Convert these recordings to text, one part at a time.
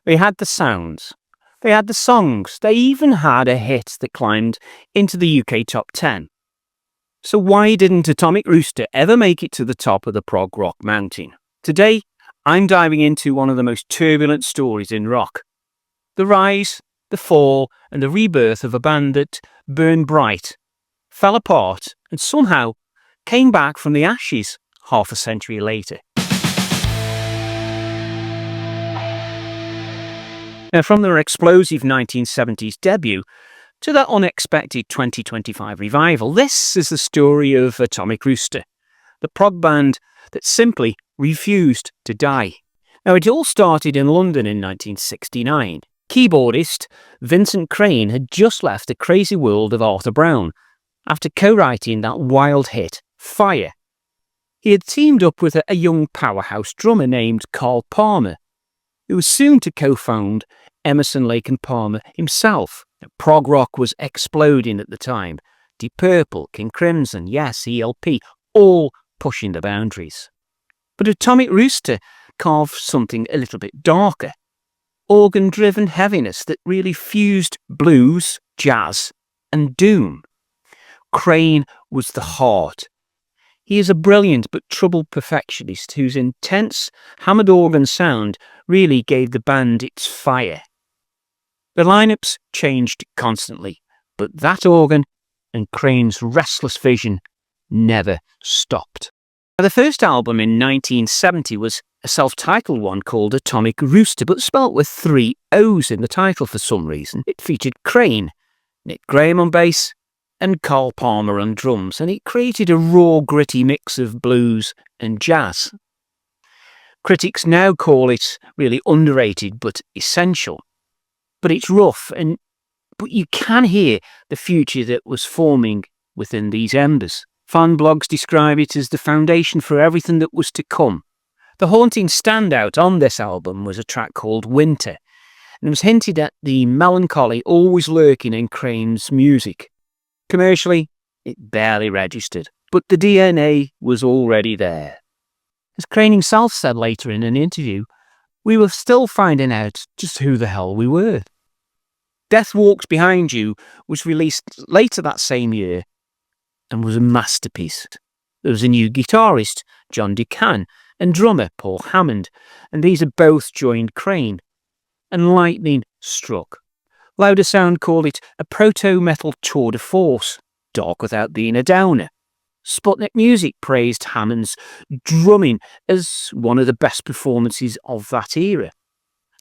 They had the sounds. They had the songs. They even had a hit that climbed into the UK top 10. So why didn't Atomic Rooster ever make it to the top of the prog rock mountain? Today, I'm diving into one of the most turbulent stories in rock. The rise, the fall, and the rebirth of a band that burned bright, fell apart, and somehow came back from the ashes half a century later. Now, from their explosive 1970s debut to their unexpected 2025 revival, this is the story of Atomic Rooster, the prog band that simply refused to die. Now, it all started in London in 1969. Keyboardist Vincent Crane had just left the crazy world of Arthur Brown after co-writing that wild hit, Fire. He had teamed up with a young powerhouse drummer named Carl Palmer, who was soon to co-found Emerson, Lake and Palmer himself. Prog rock was exploding at the time. Deep Purple, King Crimson, yes, ELP, all pushing the boundaries. But Atomic Rooster carved something a little bit darker. Organ-driven heaviness that really fused blues, jazz and doom. Crane was the heart. He is a brilliant but troubled perfectionist whose intense hammered organ sound really gave the band its fire. The lineups changed constantly, but that organ and Crane's restless vision never stopped. The first album in 1970 was a self-titled one called Atomic Rooster, but spelt with 3 O's in the title for some reason. It featured Crane, Nick Graham on bass, and Carl Palmer on drums, and it created a raw, gritty mix of blues and jazz. Critics now call it really underrated but essential. But it's rough, but you can hear the future that was forming within these embers. Fan blogs describe it as the foundation for everything that was to come. The haunting standout on this album was a track called Winter, and it was hinted at the melancholy always lurking in Crane's music. Commercially, it barely registered, but the DNA was already there. As Crane himself said later in an interview, we were still finding out just who the hell we were. Death Walks Behind You was released later that same year and was a masterpiece. There was a new guitarist, John Decan, and drummer, Paul Hammond, and these had both joined Crane. And lightning struck. Louder Sound called it a proto-metal tour de force, dark without being a downer. Sputnik Music praised Hammond's drumming as one of the best performances of that era.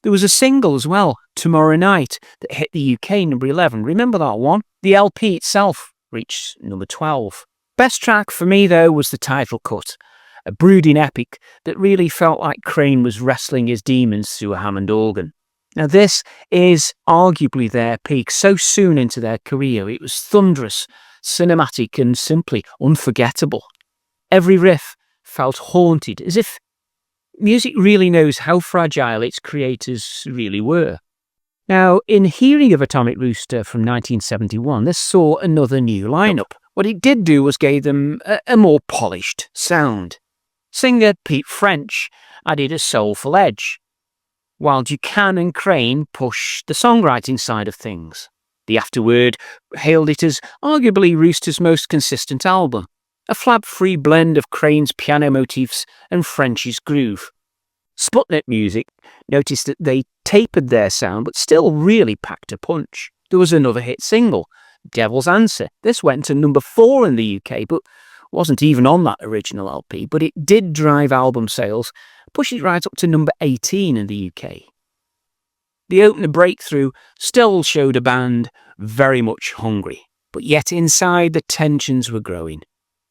There was a single as well, Tomorrow Night, that hit the UK number 11. Remember that one? The LP itself reached number 12. Best track for me, though, was the title cut, a brooding epic that really felt like Crane was wrestling his demons through a Hammond organ. Now, this is arguably their peak so soon into their career. It was thunderous, cinematic, and simply unforgettable. Every riff felt haunted, as if music really knows how fragile its creators really were. Now, in hearing of Atomic Rooster from 1971, this saw another new lineup. What it did do was gave them a more polished sound. Singer Pete French added a soulful edge, while Decan and Crane pushed the songwriting side of things. The Afterword hailed it as arguably Rooster's most consistent album, a flab-free blend of Crane's piano motifs and French's groove. Sputnik Music noticed that they tapered their sound but still really packed a punch. There was another hit single, Devil's Answer. This went to number 4 in the UK, but wasn't even on that original LP, but it did drive album sales, push it right up to number 18 in the UK. The opener Breakthrough still showed a band very much hungry, but yet inside the tensions were growing.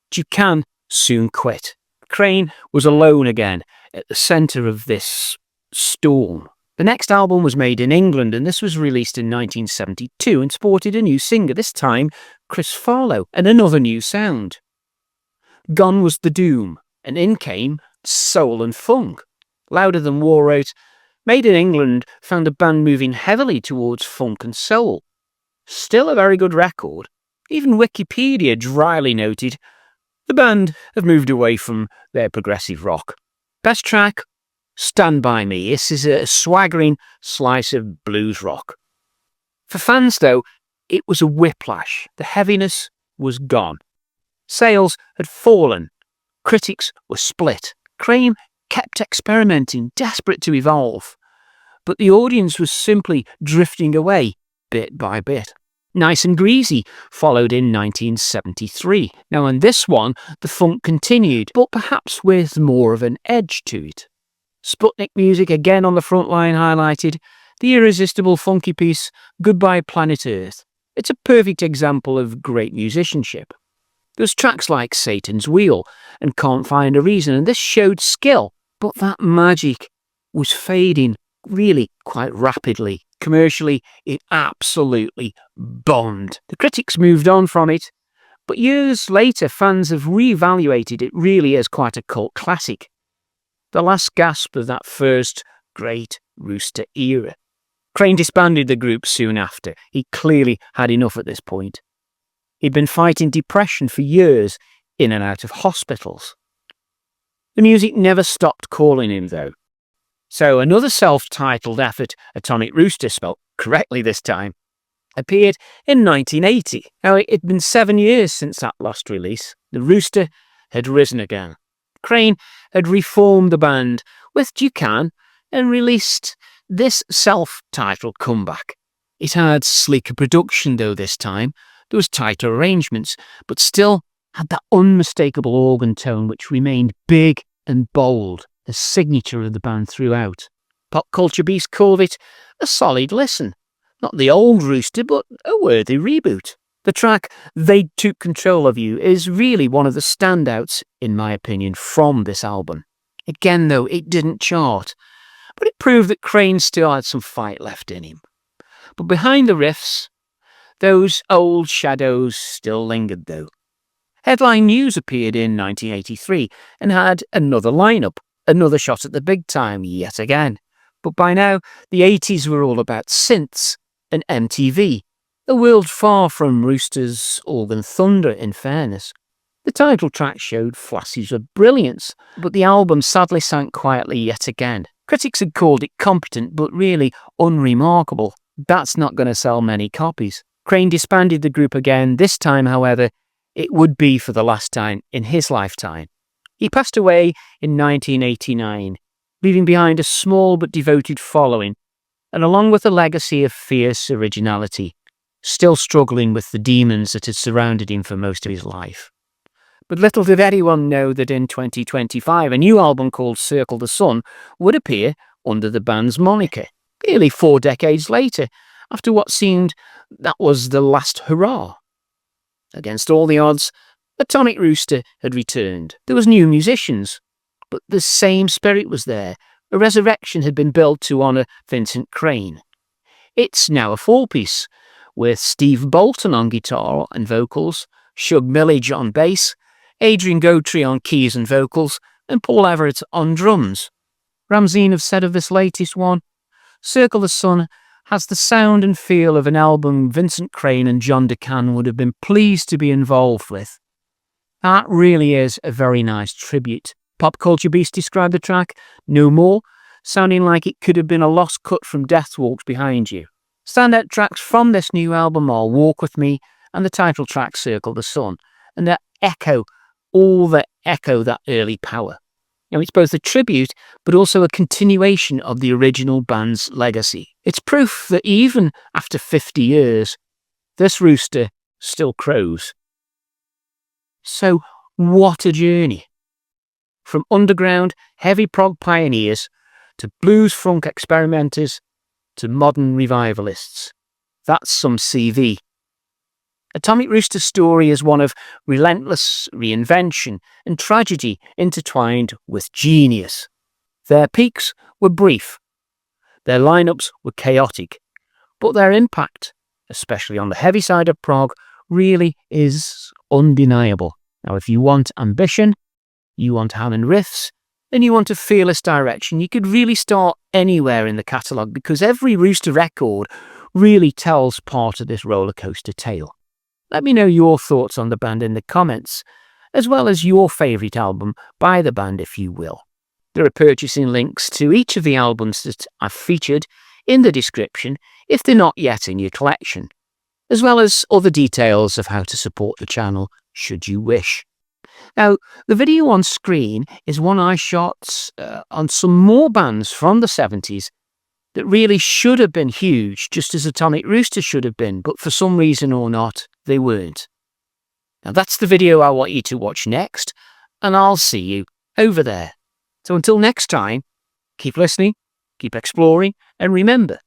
Decan soon quit. Crane was alone again at the centre of this storm. The next album was made in England, and this was released in 1972 and sported a new singer, this time Chris Farlow, and another new sound. Gone was the doom, and in came soul and funk. Louder Than War wrote, Made in England found a band moving heavily towards funk and soul. Still a very good record. Even Wikipedia dryly noted, the band have moved away from their progressive rock. Best track, Stand By Me. This is a swaggering slice of blues rock. For fans, though, it was a whiplash. The heaviness was gone. Sales had fallen. Critics were split. Crane kept experimenting, desperate to evolve. But the audience was simply drifting away, bit by bit. Nice and Greasy followed in 1973. Now on this one, the funk continued, but perhaps with more of an edge to it. Sputnik Music again on the front line highlighted the irresistible funky piece Goodbye Planet Earth. It's a perfect example of great musicianship. There's tracks like Satan's Wheel and Can't Find a Reason, and this showed skill, but that magic was fading really quite rapidly. Commercially, it absolutely bombed. The critics moved on from it, but years later fans have re-evaluated it really as quite a cult classic. The last gasp of that first great Rooster era. Crane disbanded the group soon after. He clearly had enough at this point. He'd been fighting depression for years, in and out of hospitals. The music never stopped calling him, though. So another self-titled effort, Atomic Rooster, spelt correctly this time, appeared in 1980. Now, it had been 7 years since that last release. The Rooster had risen again. Crane had reformed the band with Ducan and released this self-titled comeback. It had sleeker production, though, this time. There was tighter arrangements, but still had that unmistakable organ tone which remained big and bold, a signature of the band throughout. Pop Culture Beast called it a solid listen. Not the old Rooster, but a worthy reboot. The track They Took Control of You is really one of the standouts, in my opinion, from this album. Again, though, it didn't chart, but it proved that Crane still had some fight left in him. But behind the riffs, those old shadows still lingered, though. Headline News appeared in 1983 and had another lineup, another shot at the big time yet again. But by now, the 80s were all about synths and MTV, a world far from Rooster's organ thunder, in fairness. The title track showed flashes of brilliance, but the album sadly sank quietly yet again. Critics had called it competent, but really unremarkable. That's not going to sell many copies. Crane disbanded the group again. This time, however, it would be for the last time in his lifetime. He passed away in 1989, leaving behind a small but devoted following, and along with a legacy of fierce originality, still struggling with the demons that had surrounded him for most of his life. But little did anyone know that in 2025, a new album called Circle the Sun would appear under the band's moniker, nearly 4 decades later, after what seemed that was the last hurrah. Against all the odds, Atomic Rooster had returned. There was new musicians, but the same spirit was there. A resurrection had been built to honour Vincent Crane. It's now a 4-piece, with Steve Bolton on guitar and vocals, Shug Millage on bass, Adrian Gotri on keys and vocals, and Paul Everett on drums. Ramseen have said of this latest one, Circle the Sun has the sound and feel of an album Vincent Crane and John DeCan would have been pleased to be involved with. That really is a very nice tribute. Pop Culture Beast described the track, No More, sounding like it could have been a lost cut from Death Walks Behind You. Standout tracks from this new album are Walk With Me and the title track Circle the Sun, and that echo that early power. Now, it's both a tribute, but also a continuation of the original band's legacy. It's proof that even after 50 years, this rooster still crows. So, what a journey. From underground, heavy prog pioneers, to blues funk experimenters, to modern revivalists. That's some CV. Atomic Rooster's story is one of relentless reinvention and tragedy intertwined with genius. Their peaks were brief, their lineups were chaotic, but their impact, especially on the heavy side of prog, really is undeniable. Now, if you want ambition, you want Hammond riffs, and you want a fearless direction, you could really start anywhere in the catalogue, because every Rooster record really tells part of this rollercoaster tale. Let me know your thoughts on the band in the comments, as well as your favourite album by the band if you will. There are purchasing links to each of the albums that I've featured in the description if they're not yet in your collection, as well as other details of how to support the channel should you wish. Now, the video on screen is one I shot on some more bands from the 70s that really should have been huge, just as Atomic Rooster should have been, but for some reason or not, they weren't. Now, that's the video I want you to watch next, and I'll see you over there. So until next time, keep listening, keep exploring, and remember,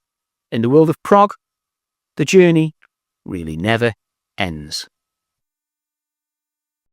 in the world of prog, the journey really never ends.